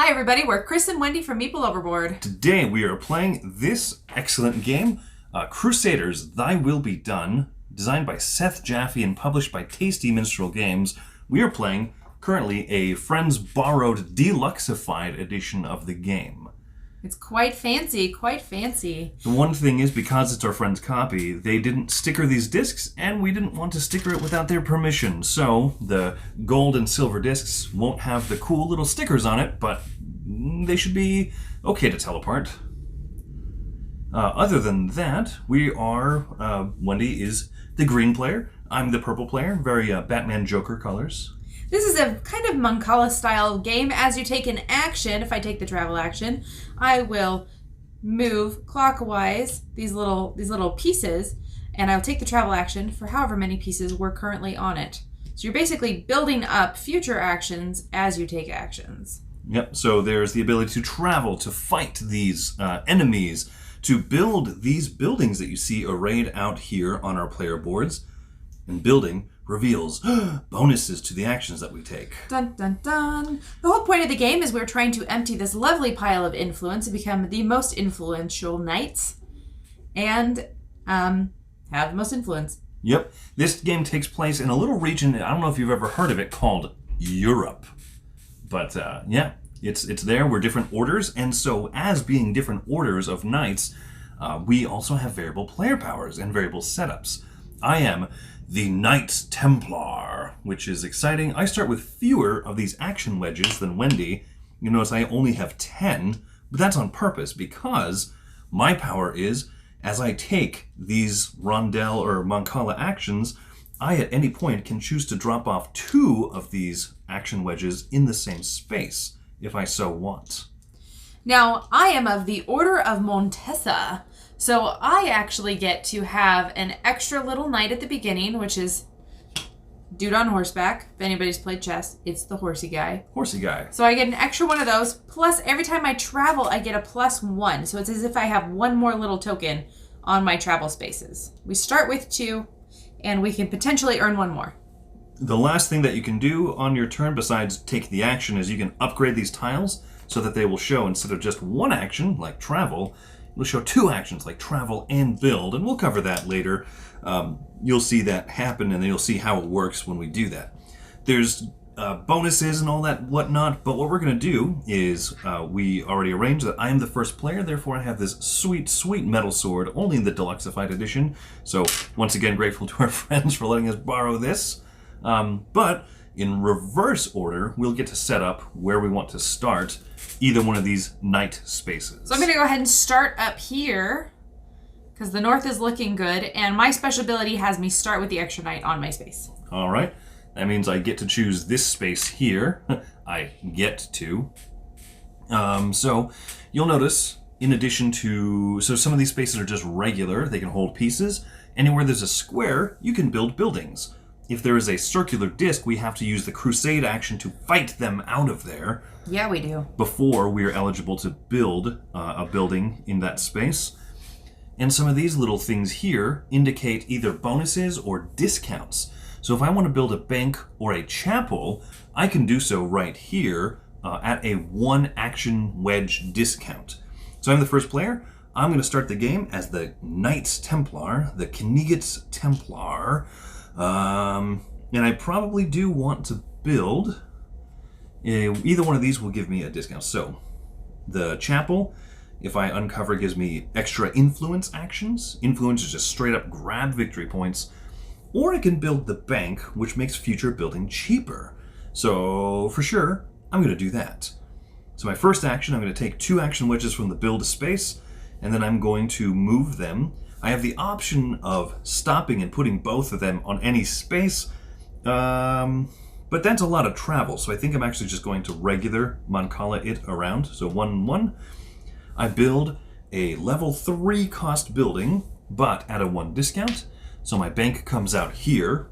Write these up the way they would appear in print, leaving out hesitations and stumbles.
Hi everybody, we're Chris and Wendy from Meeple Overboard. Today we are playing this excellent game, Crusaders, Thy Will Be Done, designed by Seth, Jaffee, and published by Tasty Minstrel Games. We are playing, currently, a friend's borrowed deluxeified edition of the game. It's quite fancy, quite fancy. The one thing is, because it's our friend's copy, they didn't sticker these discs, and we didn't want to sticker it without their permission. So, the gold and silver discs won't have the cool little stickers on it, but they should be okay to tell apart. Other than that, we are, Wendy is the green player, I'm the purple player, very Batman Joker colors. This is a kind of mancala style game. As you take an action, if I take the travel action, I will move clockwise these little pieces, and I'll take the travel action for however many pieces we're currently on it. So you're basically building up future actions as you take actions. Yep, so there's the ability to travel, to fight these enemies, to build these buildings that you see arrayed out here on our player boards. And building reveals bonuses to the actions that we take. Dun, dun, dun. The whole point of the game is we're trying to empty this lovely pile of influence and become the most influential knights and have the most influence. Yep. This game takes place in a little region, I don't know if you've ever heard of it, called Europe. But yeah, it's there. We're different orders, and so as being different orders of knights, we also have variable player powers and variable setups. I am the Knight Templar, which is exciting. I start with fewer of these action wedges than Wendy. You notice I only have 10, but that's on purpose because my power is, as I take these rondel or mancala actions, I at any point can choose to drop off 2 of these action wedges in the same space, if I so want. Now, I am of the Order of Montesa, so I actually get to have an extra little knight at the beginning, which is dude on horseback. If anybody's played chess, it's the horsey guy. Horsey guy. So I get an extra one of those, plus every time I travel, I get a +1. So it's as if I have one more little token on my travel spaces. We start with 2, and we can potentially earn 1 more. The last thing that you can do on your turn besides take the action is you can upgrade these tiles so that they will show, instead of just 1 action, like travel, it'll show 2 actions, like travel and build, and we'll cover that later. You'll see that happen, and then you'll see how it works when we do that. There's bonuses and all that whatnot, but what we're going to do is, we already arranged that I am the first player, therefore I have this sweet, sweet metal sword, only in the deluxeified edition. So, once again, grateful to our friends for letting us borrow this. But in reverse order, we'll get to set up where we want to start either one of these knight spaces. So I'm going to go ahead and start up here, because the north is looking good, and my special ability has me start with the extra knight on my space. All right. That means I get to choose this space here. I get to. So you'll notice, in addition to... So some of these spaces are just regular. They can hold pieces. Anywhere there's a square, you can build buildings. If there is a circular disc, we have to use the crusade action to fight them out of there. Yeah, we do. Before we are eligible to build a building in that space. And some of these little things here indicate either bonuses or discounts. So if I want to build a bank or a chapel, I can do so right here at a 1 action wedge discount. So I'm the first player. I'm going to start the game as the Knights Templar, the Knights Templar. And I probably do want to build, either one of these will give me a discount. So, the chapel, if I uncover, gives me extra influence actions. Influence is just straight up grab victory points. Or I can build the bank, which makes future building cheaper. So, for sure, I'm going to do that. So my first action, I'm going to take 2 action wedges from the build space, and then I'm going to move them. I have the option of stopping and putting both of them on any space, but that's a lot of travel, so I think I'm actually just going to regular mancala it around. So 1, 1. I build a level 3 cost building, but at a 1 discount. So my bank comes out here,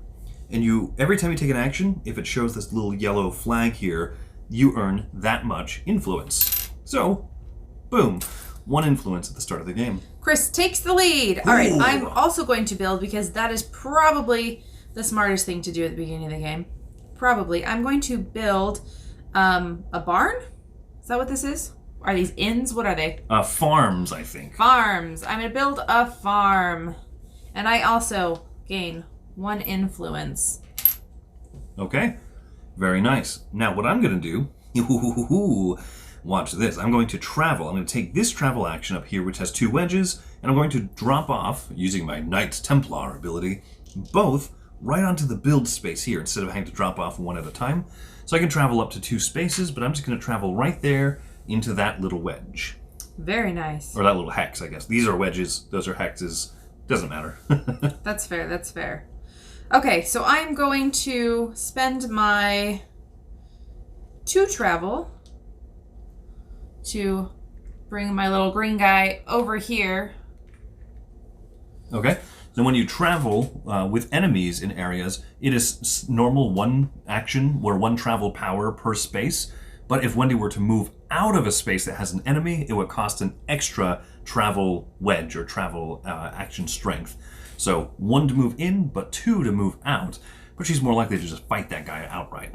and every time you take an action, if it shows this little yellow flag here, you earn that much influence. So, boom. 1 influence at the start of the game. Chris takes the lead. All right, I'm also going to build because that is probably the smartest thing to do at the beginning of the game. Probably. I'm going to build a barn. Is that what this is? Are these inns? What are they? Farms, I think. Farms. I'm going to build a farm. And I also gain 1 influence. Okay. Very nice. Now, what I'm going to do... Watch this. I'm going to travel. I'm going to take this travel action up here, which has 2 wedges, and I'm going to drop off, using my Knights Templar ability, both right onto the build space here, instead of having to drop off one at a time. So I can travel up to 2 spaces, but I'm just going to travel right there into that little wedge. Very nice. Or that little hex, I guess. These are wedges. Those are hexes. Doesn't matter. That's fair. That's fair. Okay, so I'm going to spend my 2 travel to bring my little green guy over here. Okay. So when you travel with enemies in areas, it is normal 1 action or 1 travel power per space. But if Wendy were to move out of a space that has an enemy, it would cost an extra travel wedge or travel action strength. So 1 to move in, but 2 to move out. But she's more likely to just fight that guy outright.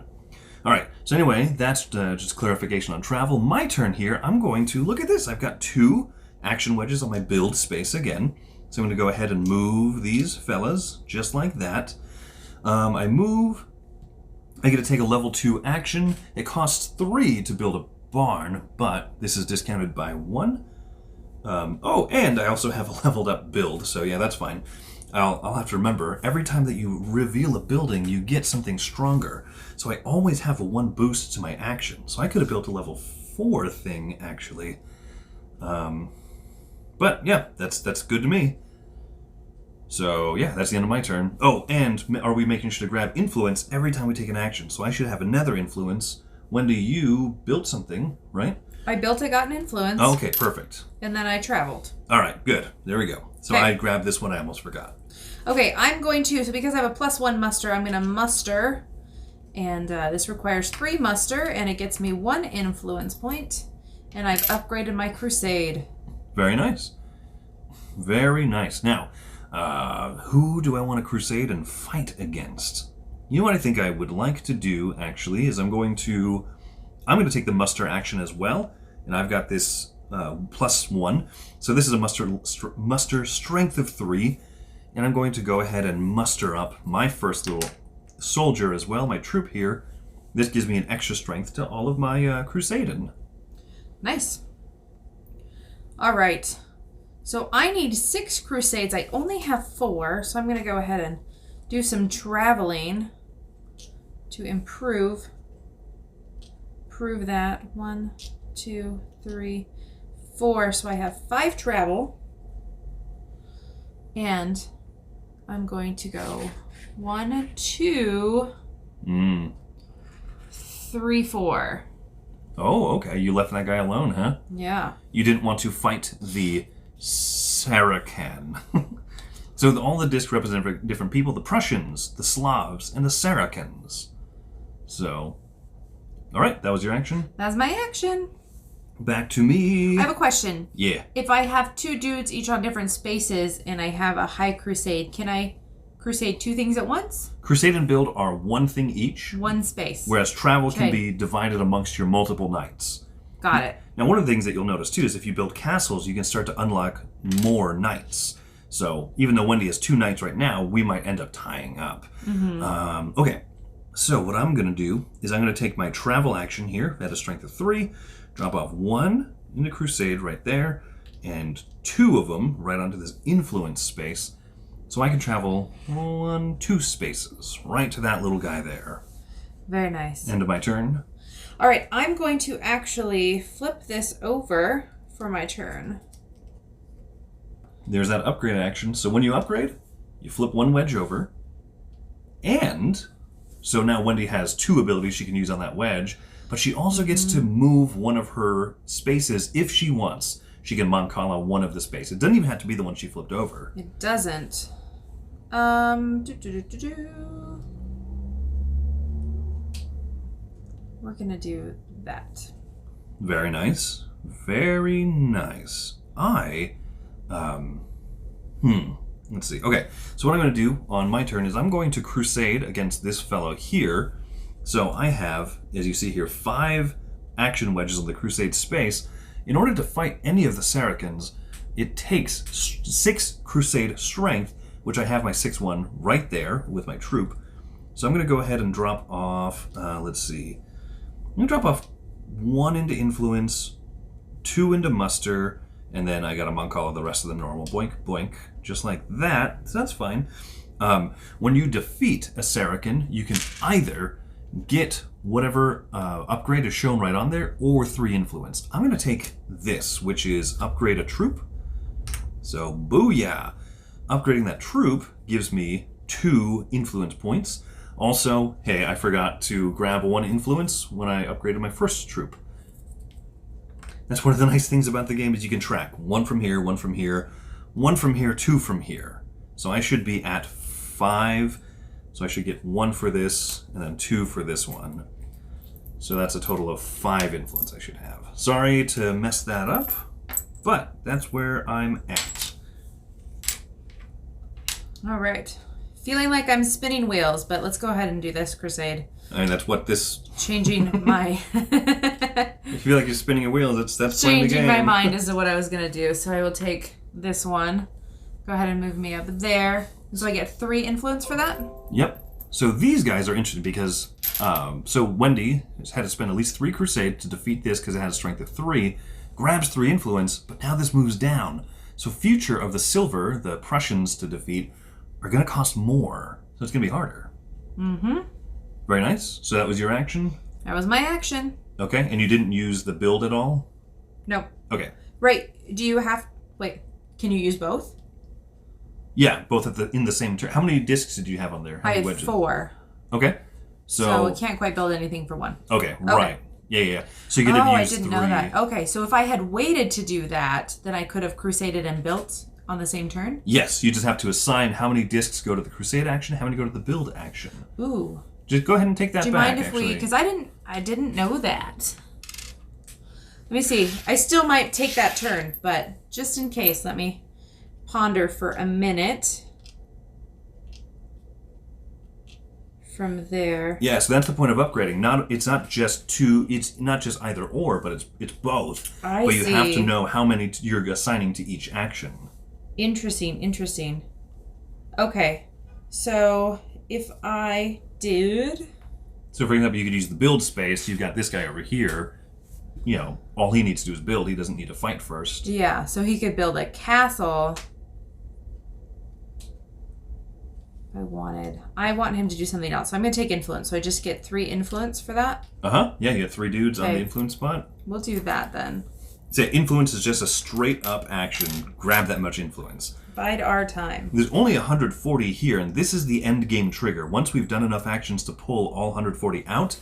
All right, so anyway, that's just clarification on travel. My turn here, I'm going to, look at this, I've got 2 action wedges on my build space again. So I'm going to go ahead and move these fellas, just like that. I move, I get to take a level 2 action. It costs 3 to build a barn, but this is discounted by 1. Oh, and I also have a leveled up build, so yeah, that's fine. I'll have to remember, every time that you reveal a building, you get something stronger. So I always have a 1 boost to my action. So I could have built a level 4 thing, actually. But yeah, that's good to me. So yeah, that's the end of my turn. Oh, and are we making sure to grab influence every time we take an action? So I should have another influence. Wendy, you built something, right? I built it, got an influence. Oh, okay, perfect. And then I traveled. All right, good. There we go. So okay. I grabbed this one, I almost forgot. Okay, I'm going to, so because I have a +1 muster, I'm going to muster. And this requires 3 muster, and it gets me 1 influence point. And I've upgraded my crusade. Very nice. Very nice. Now, who do I want to crusade and fight against? You know what I think I would like to do, actually, is I'm going to take the muster action as well. And I've got this +1. So this is a muster strength of 3. And I'm going to go ahead and muster up my first little soldier as well, my troop here. This gives me an extra strength to all of my crusading. Nice. All right. So I need 6 crusades. I only have 4, so I'm going to go ahead and do some traveling to improve that. 1, 2, 3, 4. So I have 5 travel. And I'm going to go 1, 2, 3, 4. Oh, okay. You left that guy alone, huh? Yeah. You didn't want to fight the Saracen. So all the discs represent different people: the Prussians, the Slavs, and the Saracens. So, all right, that was your action. That's my action. Back to me. I have a question. Yeah. If I have 2 dudes each on different spaces and I have a high crusade, can I crusade 2 things at once? Crusade and build are 1 thing each. 1 space. Whereas travel can be divided amongst your multiple knights. Got it. Now, one of the things that you'll notice, too, is if you build castles, you can start to unlock more knights. So even though Wendy has 2 knights right now, we might end up tying up. Mm-hmm. Okay, so what I'm going to do is I'm going to take my travel action here at a strength of 3, drop off 1 in the crusade right there, and 2 of them right onto this influence space. So I can travel 2 spaces right to that little guy there. Very nice. End of my turn. All right, I'm going to actually flip this over for my turn. There's that upgrade action. So when you upgrade, you flip 1 wedge over. And so now Wendy has 2 abilities she can use on that wedge, but she also gets to move one of her spaces if she wants. She can mancala one of the spaces. It doesn't even have to be the one she flipped over. It doesn't. We're gonna do that. Very nice. Very nice. Let's see. Okay, so what I'm going to do on my turn is I'm going to crusade against this fellow here. So I have, as you see here, 5 action wedges on the Crusade space, in order to fight any of the Saracens, it takes 6 Crusade strength, which I have my 6-1 right there with my troop. So I'm going to go ahead and drop off, let's see. I'm going to drop off 1 into influence, 2 into muster, and then I got a mancala the rest of them normal. Boink, boink, just like that. So that's fine. When you defeat a Saracen, you can either get whatever upgrade is shown right on there, or 3 influence. I'm going to take this, which is upgrade a troop. So, booyah! Upgrading that troop gives me 2 influence points. Also, hey, I forgot to grab 1 influence when I upgraded my first troop. That's one of the nice things about the game is you can track 1 from here, 1 from here, 1 from here, 2 from here. So I should be at 5. So I should get 1 for this, and then 2 for this one. So that's a total of 5 influence I should have. Sorry to mess that up, but that's where I'm at. All right. Feeling like I'm spinning wheels, but let's go ahead and do this, Crusade. I mean, that's what this... Changing my... If you feel like you're spinning your wheels, that's playing the game. Changing my mind is what I was going to do. So I will take this one. Go ahead and move me up there. So I get 3 influence for that? Yep. So these guys are interesting because... so Wendy has had to spend at least 3 Crusade to defeat this because it has a strength of 3. Grabs 3 influence, but now this moves down. So future of the silver, the Prussians to defeat, are going to cost more. So it's going to be harder. Mm-hmm. Very nice. So that was your action? That was my action. Okay, and you didn't use the build at all? Nope. Okay. Right. Do you have... Wait, can you use both? Yeah, both in the same turn. How many discs did you have on there? I had 4. Okay. So I can't quite build anything for 1. Okay, right. Yeah. So you could have used 3. I didn't know that. Okay, so if I had waited to do that, then I could have crusaded and built on the same turn? Yes, you just have to assign how many discs go to the crusade action, how many go to the build action. Ooh. Just go ahead and take that back, Do you mind if we... Because I didn't know that. Let me see. I still might take that turn, but just in case, let me ponder for a minute. From there. Yeah, so that's the point of upgrading. It's not just either or, but it's both. But you have to know how many you're assigning to each action. Interesting. Okay. So if I did... So for example, you could use the build space. You've got this guy over here. You know, all he needs to do is build. He doesn't need to fight first. Yeah, so he could build a castle. I want him to do something else. So I'm going to take influence. So I just get 3 influence for that? Uh-huh. Yeah, you get 3 dudes on the influence spot. We'll do that then. So influence is just a straight up action. Grab that much influence. Bide our time. There's only 140 here, and this is the end game trigger. Once we've done enough actions to pull all 140 out,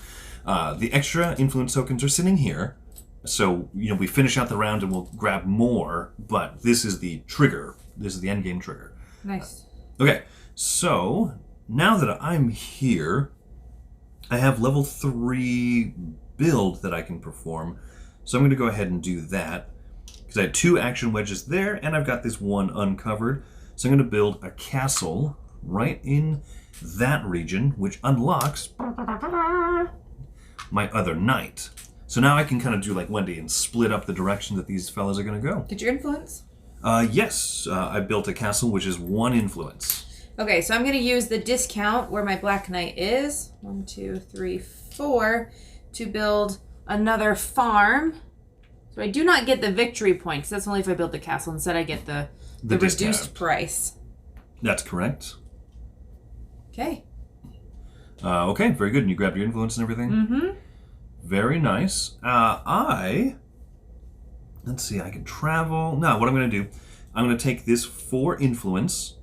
the extra influence tokens are sitting here. So, we finish out the round and we'll grab more, but this is the trigger. This is the end game trigger. Nice. Okay, so now that I'm here, I have level 3 build that I can perform. So I'm going to go ahead and do that. Because I had 2 action wedges there, and I've got this one uncovered. So I'm going to build a castle right in that region, which unlocks my other knight. So now I can kind of do like Wendy and split up the direction that these fellas are going to go. Get your influence? Yes. I built a castle, which is 1 influence. Okay, so I'm going to use the discount where my black knight is. 1, 2, 3, 4 to build another farm. So I do not get the victory point, because that's only if I build the castle. Instead, I get the reduced price. That's correct. Okay. Okay, very good. And you grabbed your influence and everything? Mm-hmm. Very nice. Let's see, I can travel. No, what I'm going to do, I'm going to take this 4 influence.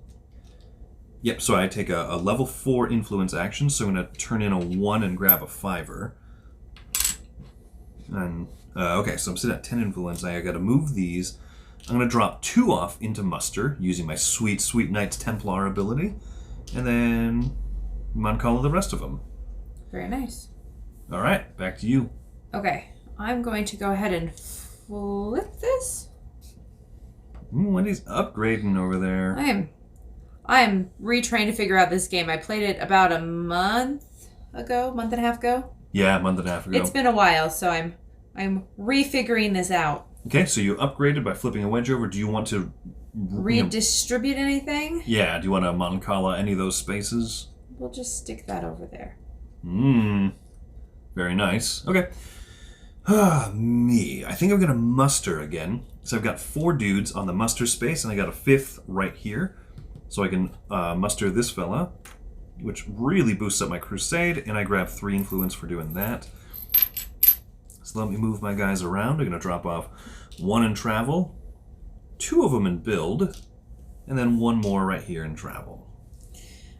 Yep, so I take a level 4 influence action, so I'm going to turn in a 1 and grab a 5-er. And, okay, so I'm sitting at 10 influence. I got to move these. I'm going to drop 2 off into muster, using my sweet, sweet Knights Templar ability. And then mancala the rest of them. Very nice. All right, back to you. Okay, I'm going to go ahead and flip this. Wendy's upgrading over there. I am retrying to figure out this game. I played it about a month and a half ago. Yeah, a month and a half ago. It's been a while, so I'm I'm refiguring this out. Okay, so you upgraded by flipping a wedge over. Do you want to... Redistribute anything? Yeah, do you want to mancala any of those spaces? We'll just stick that over there. Very nice. Okay. Me. I think I'm going to muster again. So I've got 4 dudes on the muster space, and I got a 5th right here. So I can muster this fella, which really boosts up my crusade, and I grab 3 influence for doing that. So let me move my guys around. I'm going to drop off 1 in travel, 2 of them in build, and then 1 more right here in travel.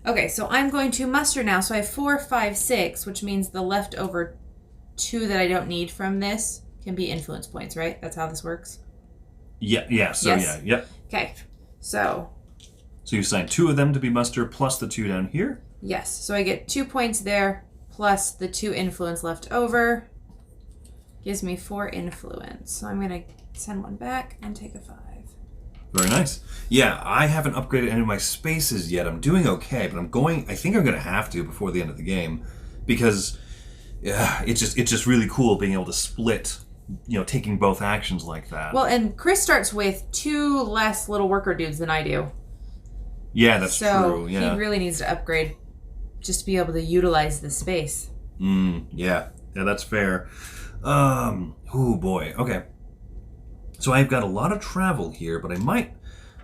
Okay, so I'm going to muster now. So I have 4, 5, 6, which means the leftover 2 that I don't need from this can be influence points, right? That's how this works? Yeah, so yes. yeah, yep. Okay, so you assign 2 of them to be muster plus the 2 down here? Yes, so I get 2 points there plus the 2 influence left over. Gives me 4 influence. So I'm going to send 1 back and take a 5. Very nice. Yeah, I haven't upgraded any of my spaces yet. I'm doing okay, but I think I'm going to have to before the end of the game, because it's just really cool being able to split, taking both actions like that. Well, and Chris starts with 2 less little worker dudes than I do. Yeah, that's true. So yeah. he really needs to upgrade just to be able to utilize the space. Yeah, that's fair. Oh boy. Okay. So I've got a lot of travel here, but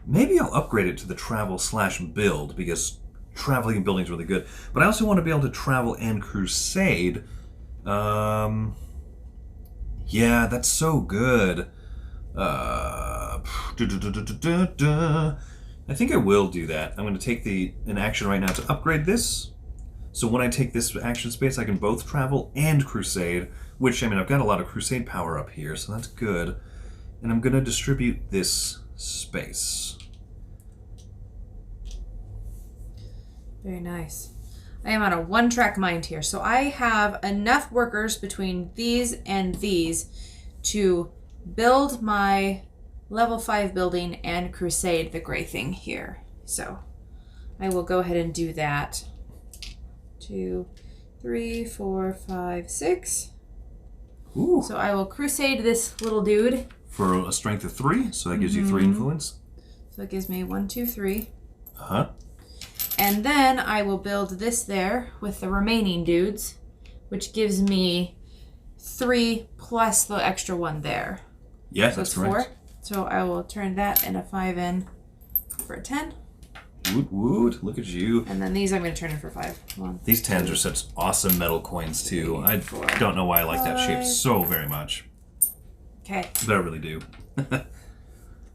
maybe I'll upgrade it to the travel/build, because traveling and building is really good. But I also want to be able to travel and crusade. Yeah, that's so good. I think I will do that. I'm going to take an action right now to upgrade this. So when I take this action space, I can both travel and crusade, which, I've got a lot of crusade power up here, so that's good. And I'm going to distribute this space. Very nice. I am on a 1-track mind here, so I have enough workers between these and these to build my level 5 building and crusade the gray thing here. So I will go ahead and do that. 2, 3, 4, 5, 6. Ooh. So I will crusade this little dude. For a strength of 3, so that gives you 3 influence. So it gives me 1, 2, 3. Uh-huh. And then I will build this there with the remaining dudes, which gives me 3 plus the extra 1 there. Yeah, so that's it's correct. 4. So I will turn that and a 5 in for a 10. Woot woot, look at you. And then these I'm going to turn in for 5. 1, These 10s are such awesome metal coins too. I don't know why I like that shape so very much. Okay. But I really do.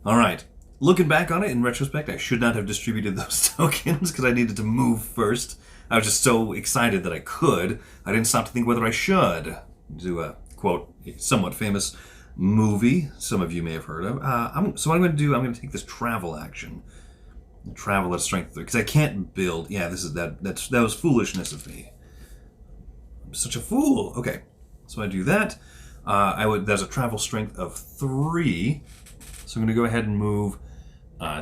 Alright. Looking back on it, in retrospect, I should not have distributed those tokens because I needed to move first. I was just so excited that I could. I didn't stop to think whether I should. Do a, quote, somewhat famous movie some of you may have heard of. So what I'm going to do, I'm going to take this travel action. Travel at strength 3, because I can't build. Yeah, that was foolishness of me. I'm such a fool. Okay, so I do that. There's a travel strength of 3, so I'm going to go ahead and move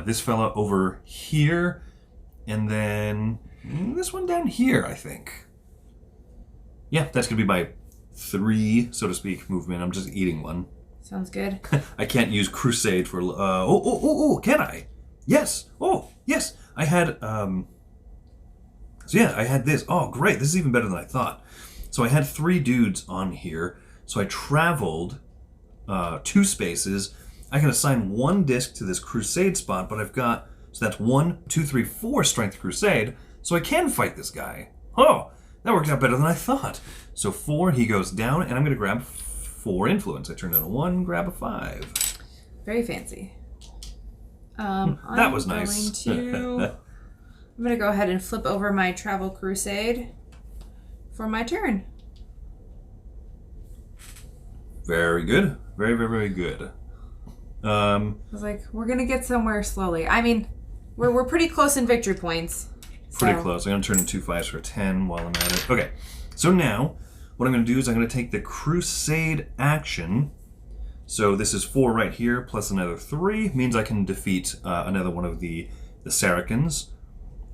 this fella over here, and then this one down here, I think. Yeah, that's going to be my 3, so to speak, movement. I'm just eating one. Sounds good. I can't use Crusade for... can I? Yes. Oh, yes. I had... So yeah, I had this. Oh, great. This is even better than I thought. So I had 3 dudes on here. So I traveled 2 spaces. I can assign 1 disc to this Crusade spot, but I've got... So that's 1, 2, 3, 4 Strength Crusade. So I can fight this guy. Oh, that worked out better than I thought. So 4, he goes down, and I'm going to grab 4 Influence. I turn in a 1, grab a 5. Very fancy. That was nice. I'm going to go ahead and flip over my Travel Crusade for my turn. Very good. Very, very, very good. I was like, we're going to get somewhere slowly. I mean, we're pretty close in victory points. Pretty close. I'm going to turn in 2 5s for a 10 while I'm at it. Okay. So now, what I'm going to do is I'm going to take the Crusade action. So this is 4 right here, plus another 3. Means I can defeat another one of the Saracens.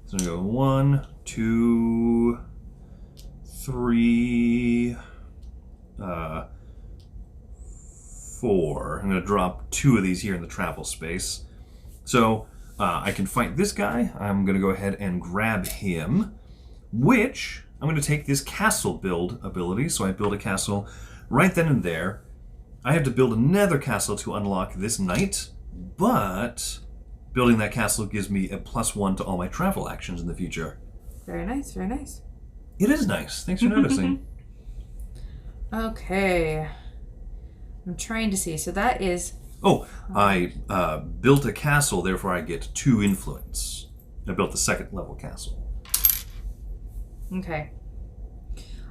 So I'm going to go 1, 2, 3, 4. I'm going to drop 2 of these here in the travel space. So I can fight this guy. I'm going to go ahead and grab him, which I'm going to take this castle build ability. So I build a castle right then and there. I have to build another castle to unlock this knight, but building that castle gives me a +1 to all my travel actions in the future. Very nice, very nice. It is nice. Thanks for noticing. Okay. I'm trying to see. So that is... Oh, I built a castle, therefore I get 2 influence. I built the 2nd level castle. Okay.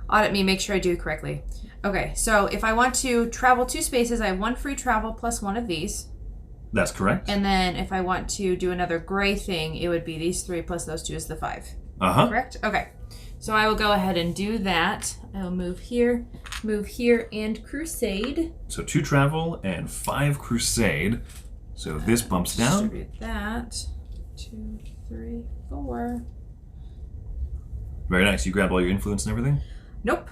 Audit me, make sure I do it correctly. Okay, so if I want to travel 2 spaces, I have 1 free travel plus 1 of these. That's correct. And then if I want to do another gray thing, it would be these 3 plus those 2 is the 5. Uh-huh. Correct? Okay. So I will go ahead and do that. I will move here, and crusade. So 2 travel and 5 crusade. So this bumps down. Distribute that. 2, 3, 4. Very nice. You grabbed all your influence and everything? Nope.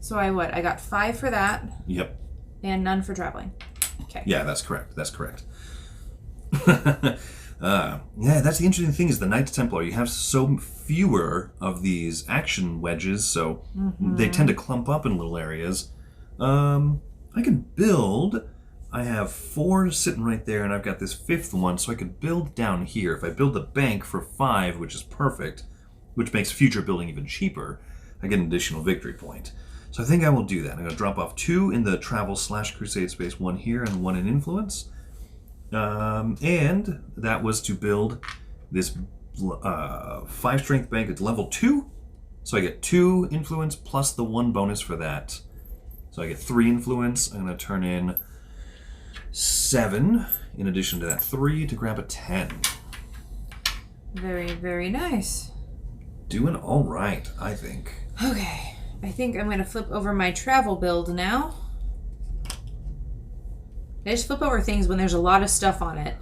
So I got 5 for that. Yep. And none for traveling. Okay. Yeah, that's correct. That's correct. Yeah, that's the interesting thing is the Knights Templar. You have so fewer of these action wedges, so they tend to clump up in little areas. I can build. I have 4 sitting right there, and I've got this 5th one, so I could build down here. If I build the bank for 5, which is perfect, which makes future building even cheaper, I get an additional victory point. So I think I will do that. I'm going to drop off 2 in the travel/crusade space, 1 here and 1 in influence. And that was to build this 5 strength bank. It's level 2, so I get 2 influence plus the 1 bonus for that. So I get 3 influence. I'm going to turn in 7 in addition to that 3 to grab a 10. Very, very nice. Doing all right, I think. Okay. I think I'm going to flip over my travel build now. I just flip over things when there's a lot of stuff on it.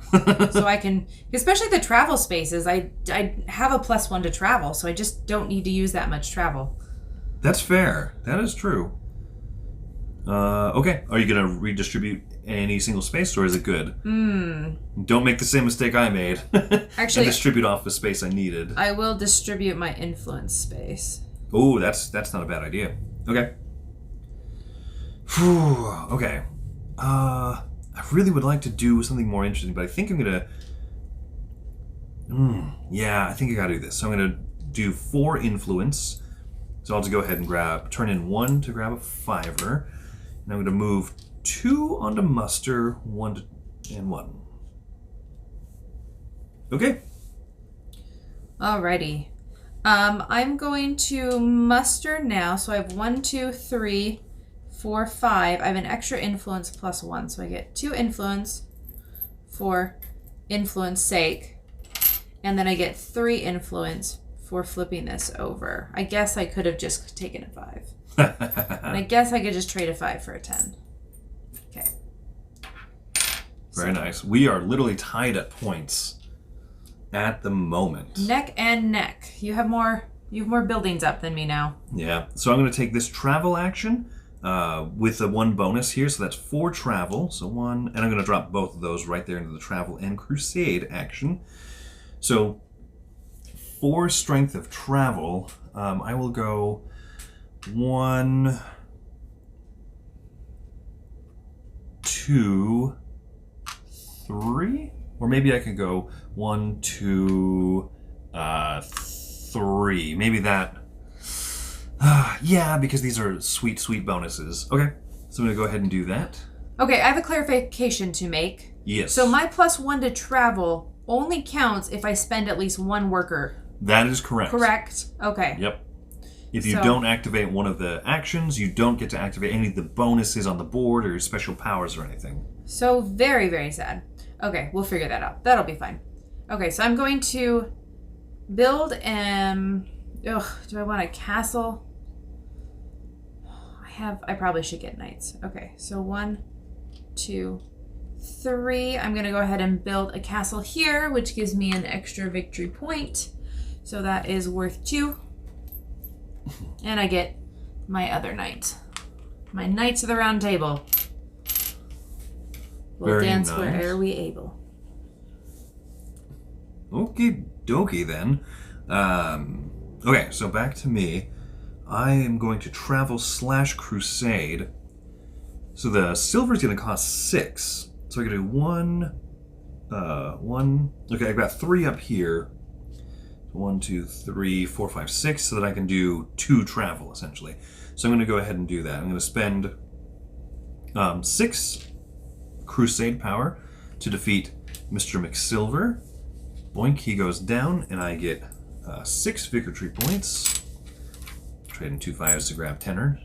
So I can, especially the travel spaces, I have a +1 to travel, so I just don't need to use that much travel. That's fair. That is true. Okay. Are you going to redistribute any single space, or is it good? Don't make the same mistake I made. Actually, and distribute off the space I needed. I will distribute my influence space. Oh, that's not a bad idea. Okay. Whew, okay. I really would like to do something more interesting, but I think I'm gonna... yeah, I think I gotta do this. So I'm gonna do 4 influence. So I'll just go ahead and turn in 1 to grab a 5er. And I'm gonna move 2 onto muster, 1 and 1. Okay. Alrighty. I'm going to muster now. So I have 1, 2, 3, 4, 5. I have an extra influence +1. So I get 2 influence for influence sake. And then I get 3 influence for flipping this over. I guess I could have just taken a 5. And I guess I could just trade a 5 for a 10. Okay. Very nice. We are literally tied at points at the moment. Neck and neck. You have more buildings up than me now. Yeah. So I'm going to take this travel action with the 1 bonus here. So that's 4 travel. So 1, and I'm going to drop both of those right there into the travel and crusade action. So 4 strength of travel. I will go 1, 2, 3, or maybe I could go 1, 2, 3. Maybe that. Yeah, because these are sweet, sweet bonuses. Okay, so I'm gonna go ahead and do that. Okay, I have a clarification to make. Yes. So my +1 to travel only counts if I spend at least 1 worker. That is correct. Correct? Okay. Yep. If you don't activate one of the actions, you don't get to activate any of the bonuses on the board or special powers or anything. So very, very sad. Okay, we'll figure that out. That'll be fine. Okay, so I'm going to build do I want a castle? I probably should get knights. Okay, so 1, 2, 3. I'm going to go ahead and build a castle here, which gives me an extra victory point. So that is worth 2. And I get my other knight. My Knights of the Round Table. We'll Very dance nice. where'er we able. Okie dokie then. Okay, so back to me. I am going to travel / crusade. So the silver is going to cost 6. So I can do 1. Okay, I've got 3 up here. 1, 2, 3, 4, 5, 6, so that I can do 2 travel essentially. So I'm going to go ahead and do that. I'm going to spend 6 crusade power to defeat Mr. McSilver. Boink, he goes down, and I get 6 victory points. Trading 2 5s to grab tenor.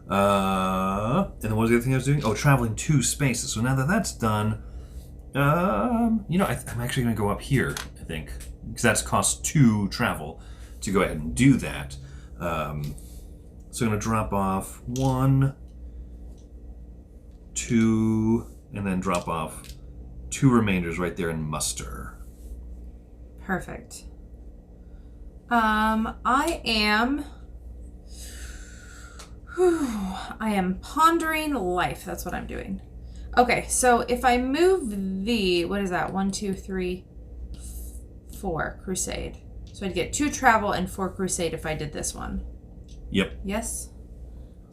And then what was the other thing I was doing? Oh, traveling 2 spaces. So now that that's done, I'm actually going to go up here, I think, because that's cost 2 travel to go ahead and do that. So I'm going to drop off 1, 2, and then drop off 2 remainders right there in muster. Perfect. I am pondering life. That's what I'm doing. Okay, so if I move the, what is that? 1, 2, 3, 4 crusade. So I'd get 2 travel and 4 crusade if I did this one. Yep. Yes.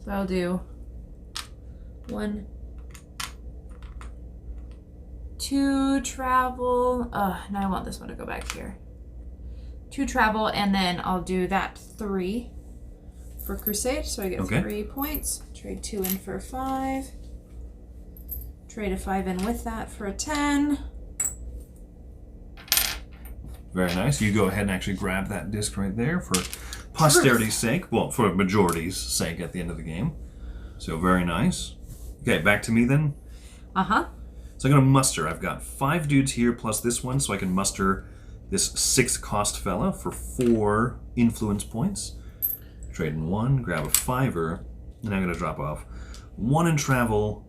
So I'll do 1, 2 travel. Now I want this one to go back here. 2 travel, and then I'll do that 3 for crusade. So I get 3 points. Trade 2 in for 5. Trade a 5 in with that for a 10. Very nice. You go ahead and actually grab that disc right there for posterity's sake. Well, for majority's sake at the end of the game. So very nice. Okay, back to me then. Uh-huh. So I'm going to muster. I've got 5 dudes here plus this one, so I can muster this 6 cost fella for 4 influence points. Trade in 1, grab a 5er, and I'm going to drop off 1 in travel,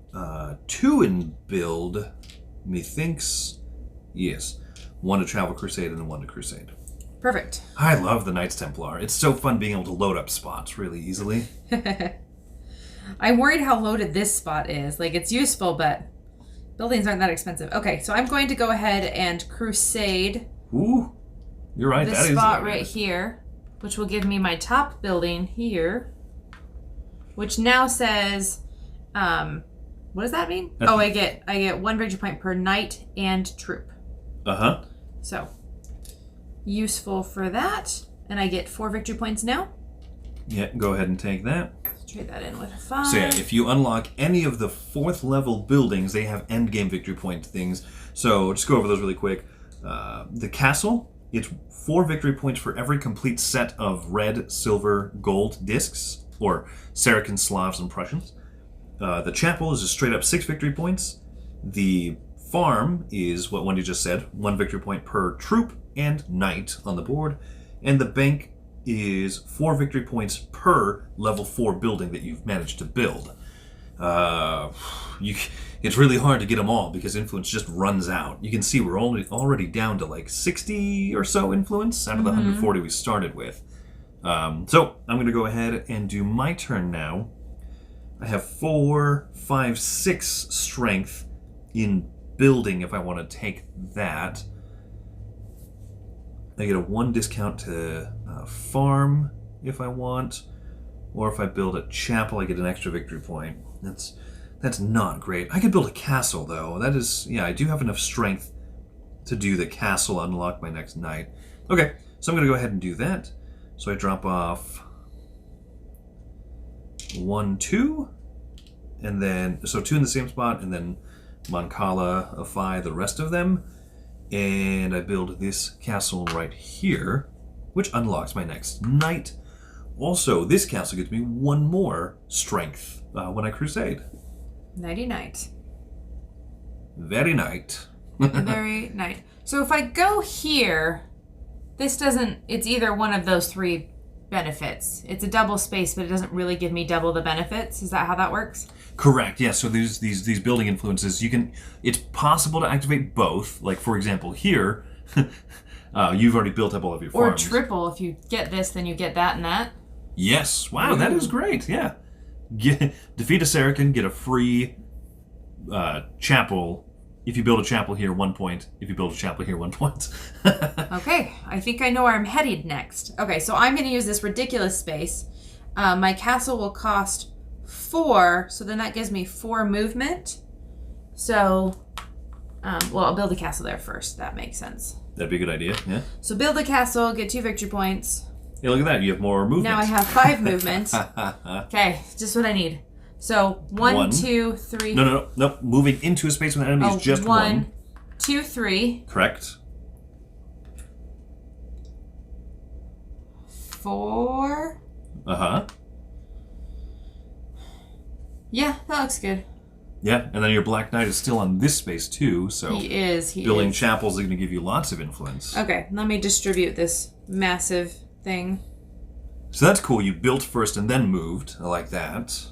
2 in build, methinks, yes, 1 to travel crusade and then 1 to crusade. Perfect. I love the Knights Templar. It's so fun being able to load up spots really easily. I'm worried how loaded this spot is. Like, it's useful, but buildings aren't that expensive. Okay, so I'm going to go ahead and crusade. Ooh, you're right. This spot right here, which will give me my top building here, which now says, what does that mean? Oh, I get 1 victory point per knight and troop. Uh-huh. So, useful for that. And I get 4 victory points now. Yeah, go ahead and take that. Trade that in with a 5. So yeah, if you unlock any of the 4th level buildings, they have endgame victory point things. So just go over those really quick. The castle, it's 4 victory points for every complete set of red, silver, gold discs, or Saracens, Slavs, and Prussians. The chapel is just straight up 6 victory points. The farm is what Wendy just said, 1 victory point per troop and knight on the board. And the bank is 4 victory points per level 4 building that you've managed to build. It's really hard to get them all because influence just runs out. You can see we're already down to like 60 or so influence out of the 140 we started with. So I'm going to go ahead and do my turn now. I have 4, 5, 6 strength in building if I want to take that. I get a 1 discount to farm if I want, or if I build a chapel, I get an extra victory point. That's not great. I could build a castle though. That is, yeah, I do have enough strength to do the castle, unlock my next knight. Okay, so I'm gonna go ahead and do that. So I drop off 1, 2, and then, so 2 in the same spot, and then mancala, Afai, the rest of them. And I build this castle right here, which unlocks my next knight. Also, this castle gives me 1 more strength when I crusade. Nighty night. Very night. Very night. So if I go here, this doesn't, it's either one of those 3 benefits. It's a double space, but it doesn't really give me double the benefits. Is that how that works? Correct. Yeah. So there's these building influences. It's possible to activate both. Like for example, here, you've already built up all of your farms. Or triple. If you get this, then you get that and that. Yes. Wow. That is great. Yeah. Defeat a Saracen, get a free chapel. If you build a chapel here, 1 point. If you build a chapel here, 1 point. Okay, I think I know where I'm headed next. Okay, so I'm going to use this ridiculous space. My castle will cost 4, so then that gives me 4 movement. So, I'll build a castle there first. That makes sense. That'd be a good idea, yeah. So build a castle, get 2 victory points. Hey, look at that. You have more movement. Now I have 5 movement. Okay, just what I need. So 1, 2, 3. No. Moving into a space with an enemy is just 1. 2, 3. Correct. 4. Yeah, that looks good. Yeah, and then your Black Knight is still on this space too, so he is. Building chapels is going to give you lots of influence. Okay, let me distribute this massive thing. So that's cool. You built first and then moved. I like that.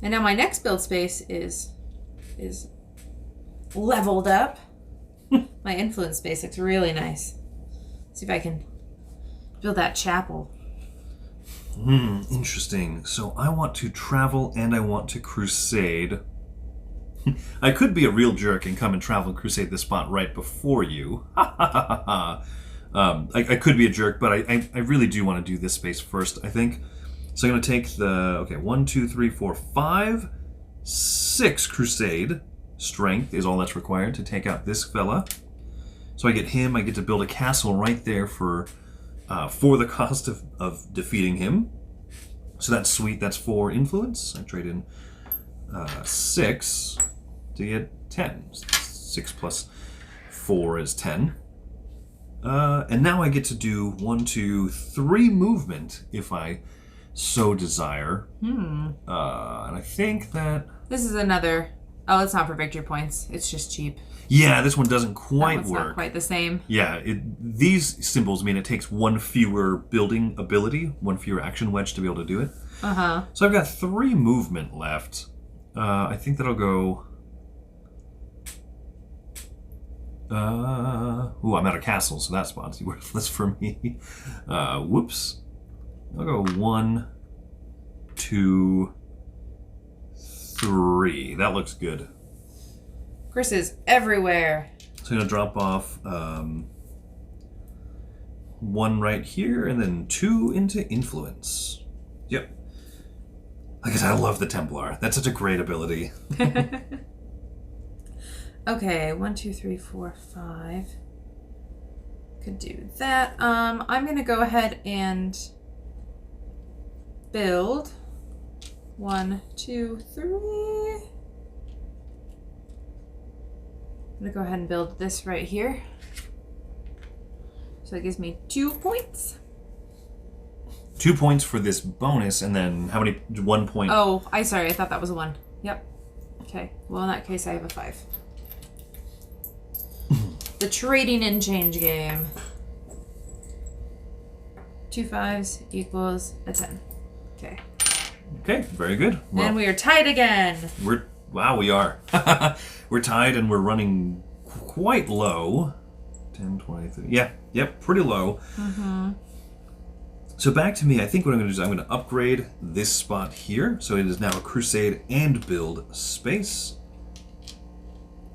And now my next build space is leveled up. My influence space looks really nice. See if I can build that chapel. Interesting. So I want to travel and I want to crusade. I could be a real jerk and come and travel and crusade this spot right before you. I could be a jerk, but I really do want to do this space first, I think. So I'm going to take the, 1, 2, 3, 4, 5, 6 crusade. Strength is all that's required to take out this fella. So I get him, I get to build a castle right there for the cost of defeating him. So that's sweet, that's 4 influence. I trade in 6 to get 10. 6 plus 4 is 10. And now I get to do 1, 2, 3 movement if I so desire. And I think that... This is another... Oh, it's not for victory points. It's just cheap. Yeah, this one doesn't quite work. It's not quite the same. Yeah, these symbols mean it takes 1 fewer building ability, 1 fewer action wedge to be able to do it. So I've got 3 movement left. I think that'll go... I'm at a castle, so that spot's worthless for me. Whoops. I'll go 1, 2, 3. That looks good. Chris is everywhere. So I'm going to drop off 1 right here, and then 2 into influence. Yep. Like I said, I love the Templar. That's such a great ability. Okay, 1, 2, 3, 4, 5. Could do that. I'm going to go ahead and build 1, 2, 3. I'm going to go ahead and build this right here. So it gives me 2 points. 2 points for this bonus, and then how many? 1 point. Oh, sorry. I thought that was a 1. Yep. Okay. Well, in that case, I have a 5. The trading and change game. 2 5s equals a 10. Okay. Okay, very good. Well, and we are tied again. We are. We're tied and we're running quite low. 10, 20, 30. Yeah, yep, pretty low. So back to me, I think what I'm going to do is I'm going to upgrade this spot here. So it is now a crusade and build space.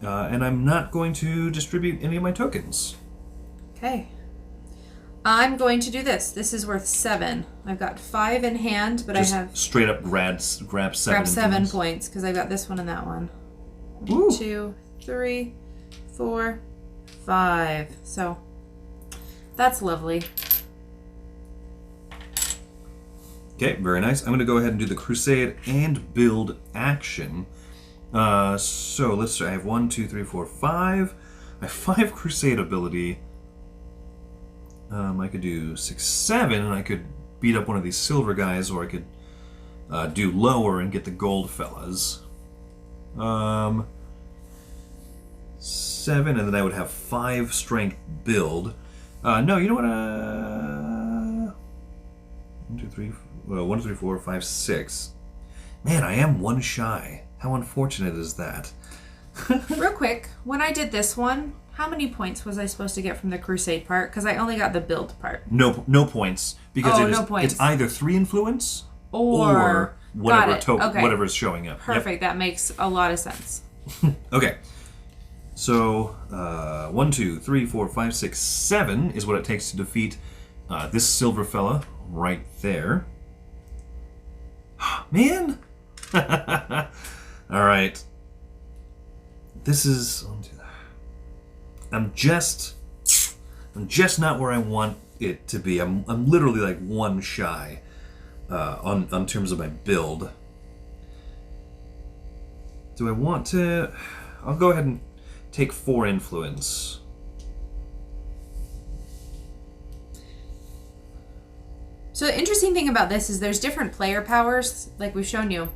And I'm not going to distribute any of my tokens. Okay. I'm going to do this. This is worth 7. I've got 5 in hand, but Just I have... straight up grab 7 Grab 7 points, because I got this one and that one. Ooh. 2, 3, 4, 5. So, that's lovely. Okay, very nice. I'm going to go ahead and do the crusade and build action. So let's see. I have 1, 2, 3, 4, 5. I have 5 crusade ability. I could do 6, 7, and I could beat up one of these silver guys, or I could do lower and get the gold fellas. 7, and then I would have 5 strength build. No, you know what? 1, 2, 3, 1, 2, 3, 4, 5, 6. Man, I am 1 shy. How unfortunate is that? Real quick, when I did this one, how many points was I supposed to get from the crusade part? Because I only got the build part. No points. Because no points. It's either 3 influence or whatever Okay. whatever's showing up. Perfect. That makes a lot of sense. Okay. So 1, 2, 3, 4, 5, 6, 7 is what it takes to defeat this silver fella right there. Man. All right. This is. I'm just not where I want it to be. I'm literally like one shy on terms of my build. Do I want to? I'll go ahead and take 4 influence. So the interesting thing about this is there's different player powers, like we've shown you.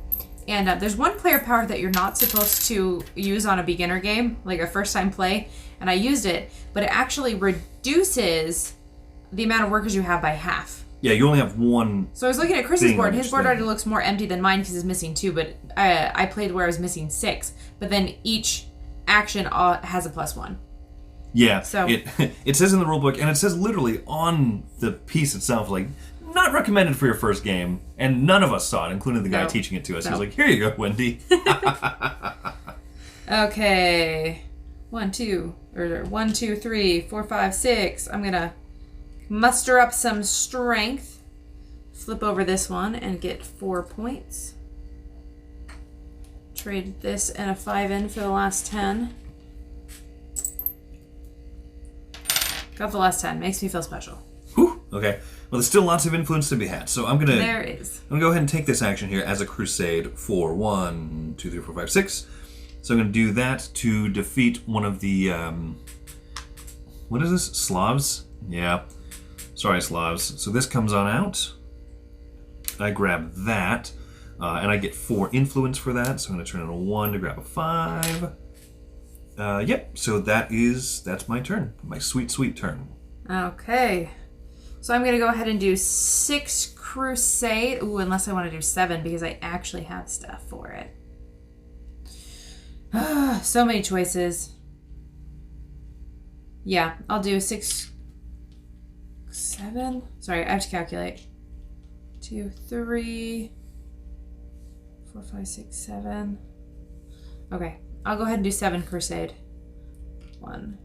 And there's one player power that you're not supposed to use on a beginner game, like a first-time play. And I used it, but it actually reduces the amount of workers you have by half. Yeah, you only have one. So I was looking at Chris's board. His board already looks more empty than mine because he's missing 2, but I played where I was missing 6. But then each action has a +1. Yeah, so it says in the rulebook, and it says literally on the piece itself, like, not recommended for your first game, and none of us saw it, including the guy teaching it to us. He was like, here you go, Wendy. Okay. 1, 2, 3, 4, 5, 6. I'm gonna muster up some strength. Flip over this one and get 4 points. Trade this and a 5 in for the last 10. Got the last 10. Makes me feel special. Whew. Okay. Well, there's still lots of influence to be had, so I'm gonna. There is. I'm gonna go ahead and take this action here as a crusade for 1, 2, 3, 4, 5, 6. So I'm gonna do that to defeat one of the. What is this? Slavs? Yeah. Sorry, Slavs. So this comes on out. I grab that, and I get 4 influence for that. So I'm gonna turn in a 1 to grab a 5. Yep. So that's my turn. My sweet, sweet turn. Okay. So I'm going to go ahead and do 6 crusade. Ooh, unless I want to do 7 because I actually have stuff for it. So many choices. Yeah, I'll do 6, 7. Sorry, I have to calculate. 2, 3, 4, 5, 6, 7. Okay, I'll go ahead and do 7 crusade. 1,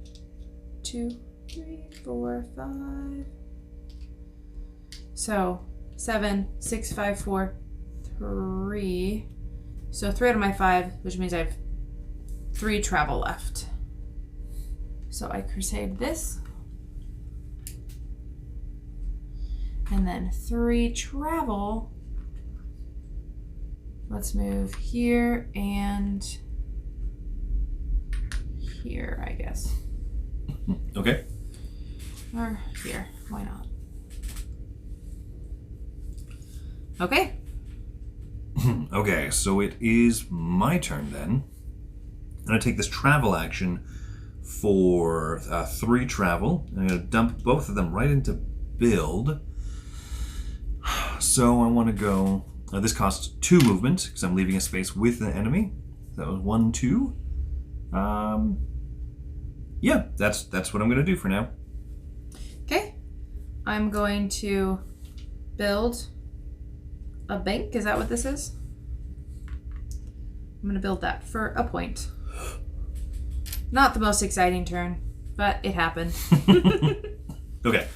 2, 3, 4, 5. So 7, 6, 5, 4, 3. So 3 out of my 5, which means I have 3 travel left. So I crusade this. And then 3 travel. Let's move here and here, I guess. Okay. Or here. Why not? Okay. Okay, so it is my turn then. And I take this travel action for 3 travel. I'm going to dump both of them right into build. So I want to go. This costs 2 movement because I'm leaving a space with the enemy. That was 1, 2. Yeah, that's what I'm going to do for now. Okay. I'm going to build a bank. Is that what this is? I'm going to build that for a point. Not the most exciting turn, but it happened. Okay.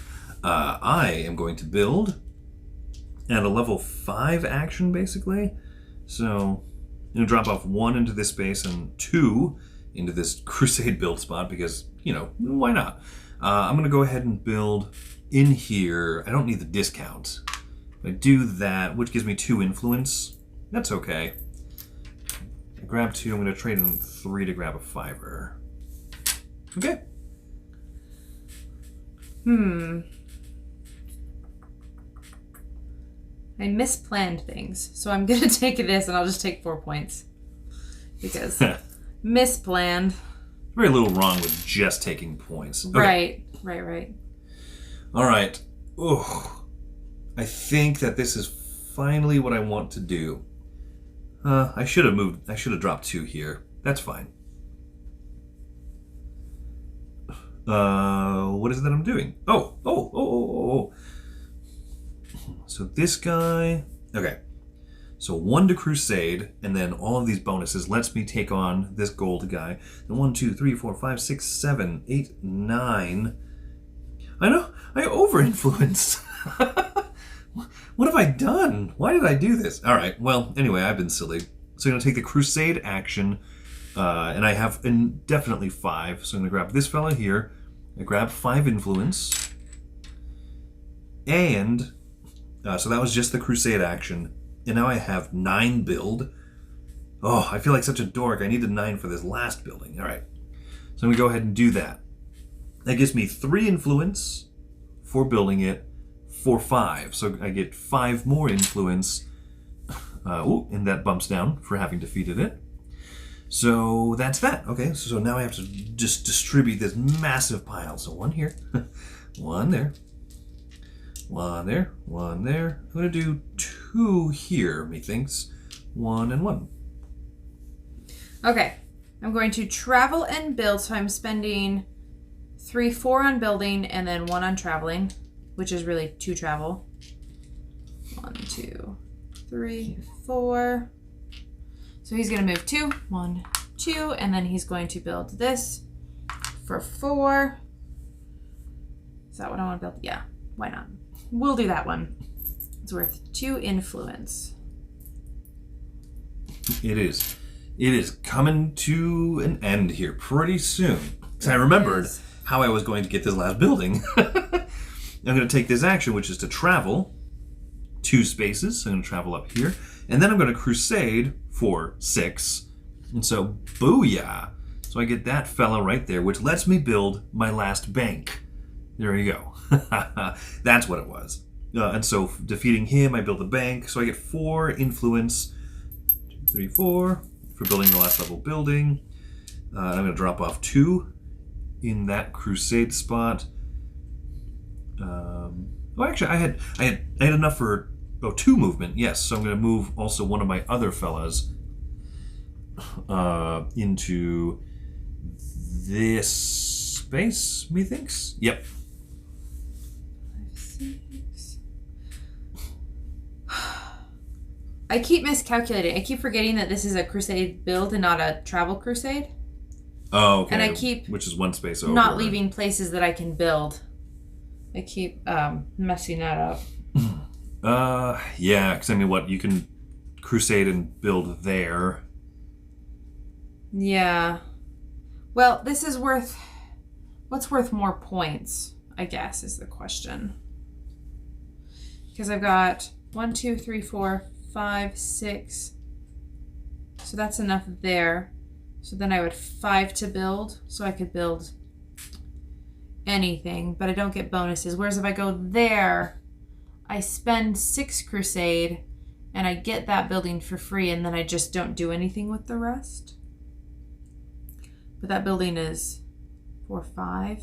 I am going to build at a level 5 action, basically. So I'm going to drop off 1 into this space and 2 into this crusade build spot because, why not? I'm going to go ahead and build in here. I don't need the discount. I do that, which gives me 2 influence. That's okay. I grab 2. I'm going to trade in 3 to grab a 5-er. Okay. I misplanned things, so I'm going to take this and I'll just take 4 points. Because misplanned. Very little wrong with just taking points. Okay. Right. All right. Oh. I think that this is finally what I want to do. I should have dropped 2 here. That's fine. What is it that I'm doing? Oh. So this guy. Okay. So 1 to Crusade, and then all of these bonuses lets me take on this gold guy. Then 1, 2, 3, 4, 5, 6, 7, 8, 9. I know, I over-influenced. What have I done? Why did I do this? All right, well, anyway, I've been silly. So I'm going to take the Crusade action, and I have definitely 5. So I'm going to grab this fella here. I grab 5 influence, and so that was just the Crusade action. And now I have 9 build. Oh, I feel like such a dork. I needed 9 for this last building. All right, so I'm going to go ahead and do that. That gives me 3 influence for building it for 5. So I get 5 more influence. And that bumps down for having defeated it. So that's that. Okay, so now I have to just distribute this massive pile. So 1 here, 1 there, 1 there, 1 there. I'm going to do 2 here, methinks. 1 and 1. Okay, I'm going to travel and build, so I'm spending 3, 4 on building, and then 1 on traveling, which is really 2 travel. 1, 2, 3, 4. So he's going to move 2, 1, 2, and then he's going to build this for 4. Is that what I want to build? Yeah, why not? We'll do that one. It's worth 2 influence. It is. It is coming to an end here pretty soon. Because I remembered how I was going to get this last building. I'm going to take this action, which is to travel 2 spaces. So I'm going to travel up here. And then I'm going to Crusade for 6. And so, booyah. So I get that fella right there, which lets me build my last bank. There you go. That's what it was. And so defeating him, I build a bank. So I get 4 influence. 2, 3, 4 for building the last level building. I'm going to drop off 2 in that Crusade spot. Oh, actually, I had enough for 2 movement. Yes, so I'm going to move also one of my other fellas into this space. Methinks. Yep. 5, 6. I keep miscalculating. I keep forgetting that this is a Crusade build and not a travel Crusade. Oh, okay. And I keep which is 1 space over. Not leaving places that I can build. I keep messing that up. Yeah, because I mean, what, you can Crusade and build there. Yeah. Well, this is worth... What's worth more points, I guess, is the question. Because I've got 1, 2, 3, 4, 5, 6. So that's enough there. So then I would 5 to build. So I could build anything, but I don't get bonuses. Whereas if I go there, I spend 6 Crusade and I get that building for free, and then I just don't do anything with the rest. But that building is 4, 5.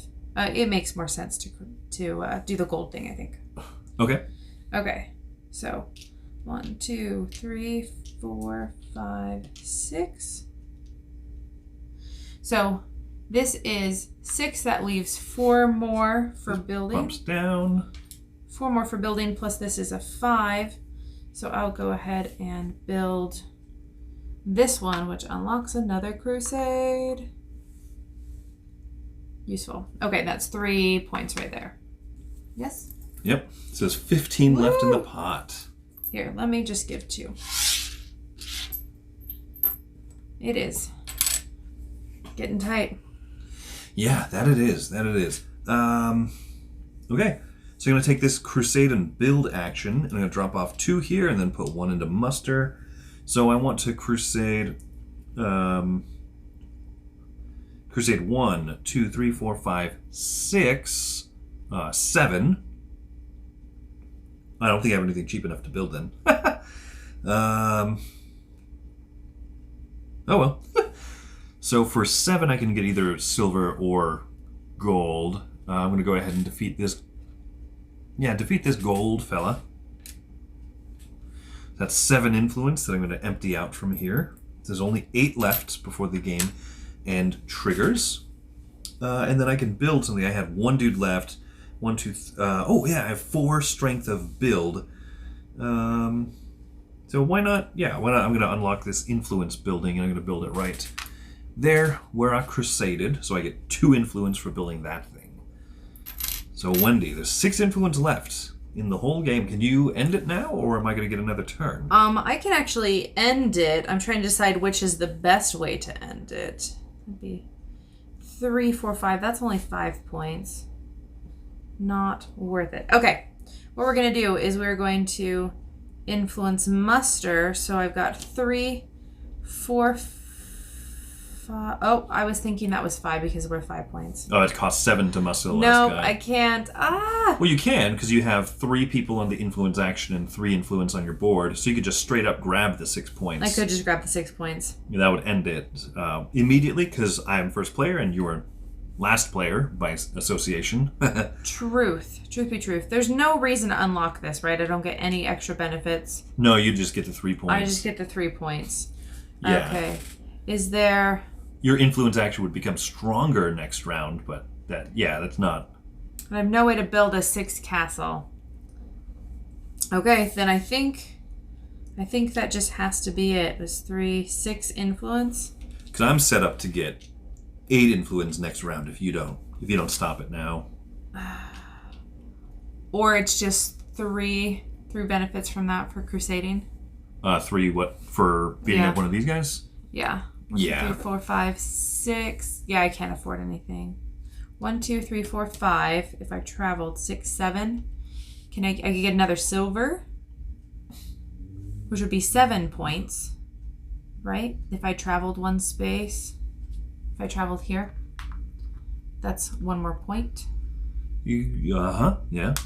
It makes more sense to do the gold thing, I think. Okay. Okay. So 1, 2, 3, 4, 5, 6. So this is 6. That leaves 4 more for building. Bumps down. 4 more for building, plus this is a 5. So I'll go ahead and build this one, which unlocks another Crusade. Useful. Okay, that's 3 points right there. Yes? Yep. So there's 15 left in the pot. Here, let me just give 2. It is getting tight. Yeah, that it is. That it is. Okay. So I'm going to take this Crusade and build action, and I'm going to drop off 2 here and then put 1 into muster. So I want to Crusade... Crusade 1, 2, 3, 4, 5, 6, 7. I don't think I have anything cheap enough to build then. Oh well. So for 7, I can get either silver or gold. I'm going to go ahead and defeat this. Yeah, defeat this gold fella. That's 7 influence that I'm going to empty out from here. There's only 8 left before the game and triggers. And then I can build something. I have 1 dude left. 1, 2, oh yeah, I have 4 strength of build. So So why not? Yeah, why not? I'm going to unlock this influence building, and I'm going to build it right there where I crusaded. So I get 2 influence for building that thing. So Wendy, there's 6 influence left in the whole game. Can you end it now, or am I going to get another turn? I can actually end it. I'm trying to decide which is the best way to end it. It'd be 3, 4, 5. That's only 5 points. Not worth it. Okay. What we're going to do is we're going to influence muster. So I've got 3, 4, 5. Oh, I was thinking that was 5 because we're 5 points. Oh, it costs 7 to muster the last Nope, guy. I can't. Well, you can, because you have 3 people on the influence action and 3 influence on your board, so you could just straight up grab the 6 points. I could just grab the 6 points. That would end it immediately, because I am first player and you are last player by association. Truth be truth. There's no reason to unlock this, right? I don't get any extra benefits. No, you just get the 3 points. I just get the 3 points. Yeah. Okay. Is there... Your influence action would become stronger next round, but that's not... I have no way to build a 6 castle. Okay, then I think that just has to be it. It was 3, 6 influence. Because I'm set up to get 8 influence next round if you don't stop it now. Or it's just 3 benefits from that for crusading. 3 what? For beating up one of these guys? Yeah. 1, 2, 3, 4, 5, 6. Yeah, I can't afford anything. 1, 2, 3, 4, 5. If I traveled 6, 7, I could get another silver, which would be 7 points, right? If I traveled 1 space, if I traveled here, that's 1 more point. Yeah. Yep.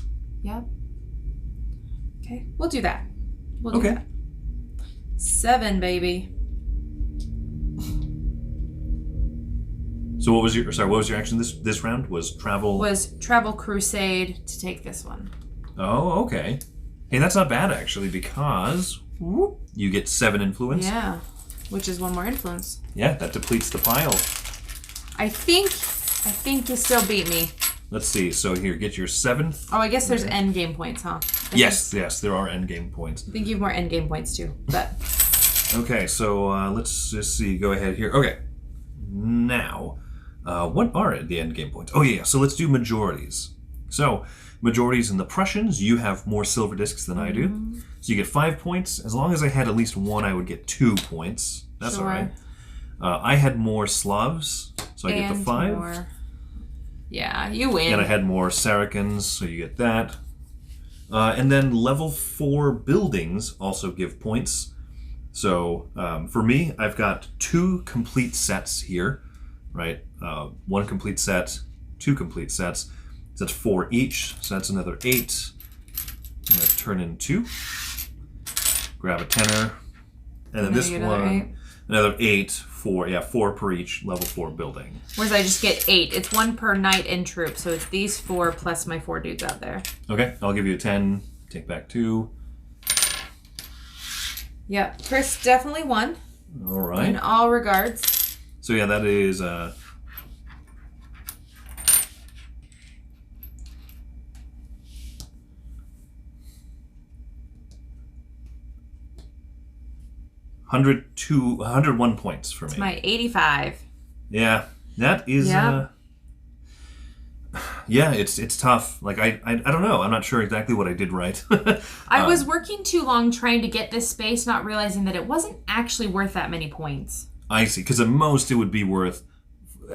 Okay, we'll do that. We'll do Okay. that. 7, baby. So what was your action this round? Was travel crusade to take this one. Oh, okay. Hey, that's not bad actually, because you get 7 influence. Yeah, which is 1 more influence. Yeah, that depletes the pile. I think you still beat me. Let's see. So here, get your 7th. Oh, I guess there's end game points, huh? Yes, there are end game points. I think you have more end game points too. But okay, so let's just see. Go ahead here. Okay, now what are the end game points? Oh yeah, so let's do majorities. So majorities in the Prussians, you have more silver discs than I do, so you get 5 points. As long as I had at least 1, I would get 2 points. That's sure. all right. I had more Slavs, so I get the 5. More. Yeah, you win. And I had more Saracens, so you get that. And then level 4 buildings also give points. So for me, I've got 2 complete sets here, right? 1 complete set, 2 complete sets. So that's 4 each, so that's another 8. I'm going to turn in 2. Grab a tenner. And then this one, another 8, 4 per each level 4 building. Whereas I just get 8. It's 1 per knight and troop, so it's these 4 plus my 4 dudes out there. Okay, I'll give you a 10. Take back 2. Yep, Chris definitely won. All right. In all regards. So yeah, that is 101 points for me. It's my 85. Yeah, that is. Yeah. Yeah, it's tough. Like I don't know. I'm not sure exactly what I did right. I was working too long trying to get this space, not realizing that it wasn't actually worth that many points. I see. Because at most it would be worth,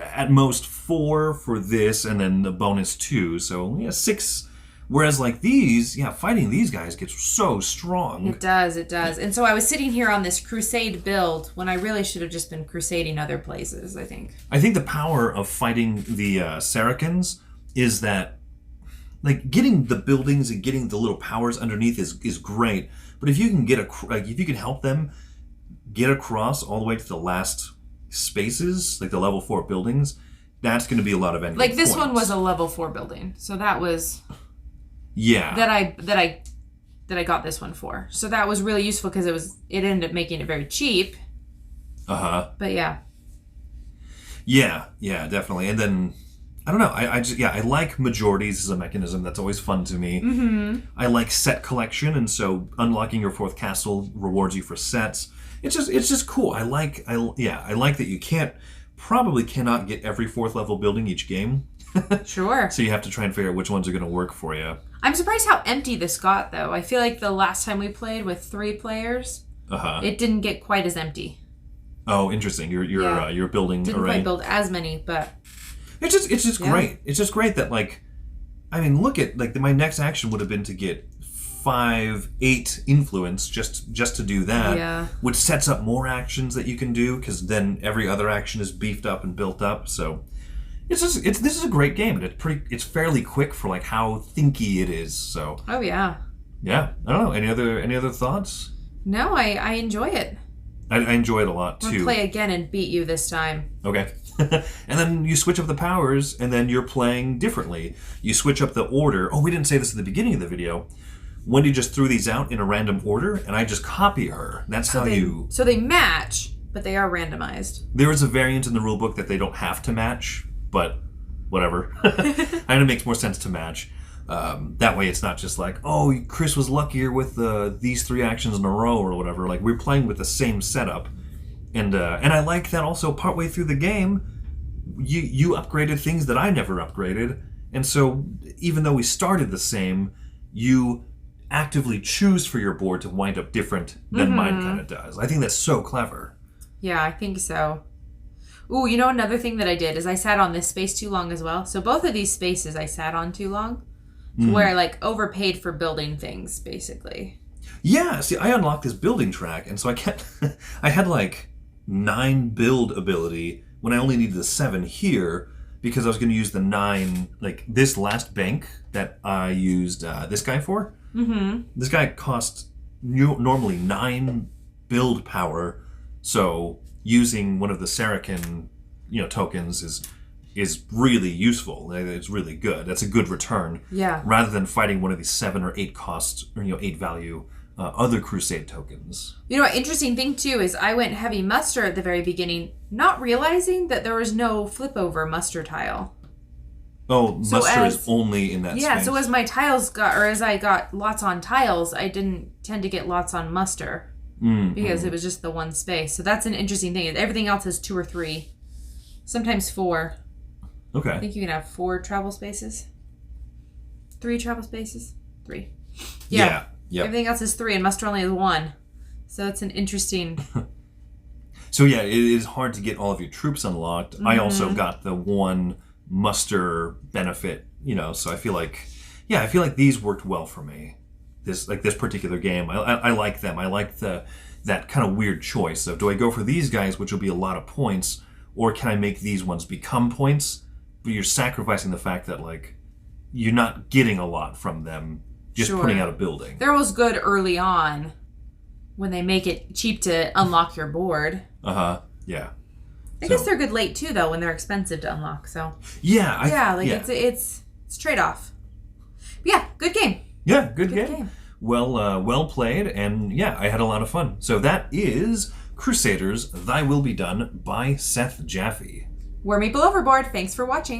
at most 4 for this, and then the bonus 2. So yeah, 6. Whereas like these, yeah, fighting these guys gets so strong. It does. And so I was sitting here on this crusade build when I really should have just been crusading other places, I think. I think the power of fighting the Saracens is that, like, getting the buildings and getting the little powers underneath is great. But if you can if you can help them get across all the way to the last spaces, like the level 4 buildings, that's going to be a lot of endgame Like this points. one was a level 4 building, so that was. Yeah. That I got this one for. So that was really useful because it ended up making it very cheap. Uh-huh. But yeah. Yeah, definitely. And then I don't know. I just I like majorities as a mechanism. That's always fun to me. I like set collection, and so unlocking your 4th castle rewards you for sets. It's just cool. I like that you probably cannot get every 4th level building each game. Sure. So you have to try and figure out which ones are going to work for you. I'm surprised how empty this got, though. I feel like the last time we played with 3 players, it didn't get quite as empty. Oh, interesting. Your building didn't array. quite build as many, but it's just great. It's just great that look at my next action would have been to get 5-8 influence just to do that, which sets up more actions that you can do because then every other action is beefed up and built up. So this is a great game, and it's fairly quick for how thinky it is. So yeah, I don't know. Any other thoughts? No, I enjoy it. I enjoy it a lot too. I'll play again and beat you this time. Okay. And then you switch up the powers, and then you're playing differently. You switch up the order. Oh, we didn't say this at the beginning of the video. Wendy just threw these out in a random order, and I just copy her. That's So they match, but they are randomized. There is a variant in the rulebook that they don't have to match, but whatever. And it makes more sense to match. That way it's not just Chris was luckier with these 3 actions in a row or whatever. We're playing with the same setup. And I like that also partway through the game, you upgraded things that I never upgraded. And so even though we started the same, you actively choose for your board to wind up different than mine kind of does. I think that's so clever. Yeah, I think so. Ooh, another thing that I did is I sat on this space too long as well. So both of these spaces I sat on too long. Where I overpaid for building things, basically. Yeah, see, I unlocked this building track, and so I had 9 build ability when I only needed the 7 here because I was going to use the 9, this last bank that I used this guy for. This guy costs normally 9 build power, so using one of the Saracen, tokens is really useful. It's really good. That's a good return. Yeah. Rather than fighting one of these 7 or 8 cost or 8 value other Crusade tokens. An interesting thing too is I went heavy muster at the very beginning, not realizing that there was no flip over muster tile. Oh, muster is only in that space. Yeah, so as my tiles as I got lots on tiles, I didn't tend to get lots on muster because it was just the one space. So that's an interesting thing. Everything else has 2 or 3, sometimes 4. Okay. I think you can have 4 travel spaces. 3 travel spaces? 3. Yeah. Yep. Everything else is 3 and muster only is 1. So it's an interesting... So yeah, it is hard to get all of your troops unlocked. I also got the 1 muster benefit, so I feel like these worked well for me. This particular game. I like them. I like that kind of weird choice of, do I go for these guys, which will be a lot of points, or can I make these ones become points? But you're sacrificing the fact that you're not getting a lot from them just putting out a building. They're almost good early on when they make it cheap to unlock your board. Yeah. I guess they're good late too, though, when they're expensive to unlock. So yeah, it's trade off. But yeah, good game. Yeah, good game. Well played, and yeah, I had a lot of fun. So that is Crusaders: Thy Will Be Done by Seth Jaffee. We're Meeple Overboard. Thanks for watching.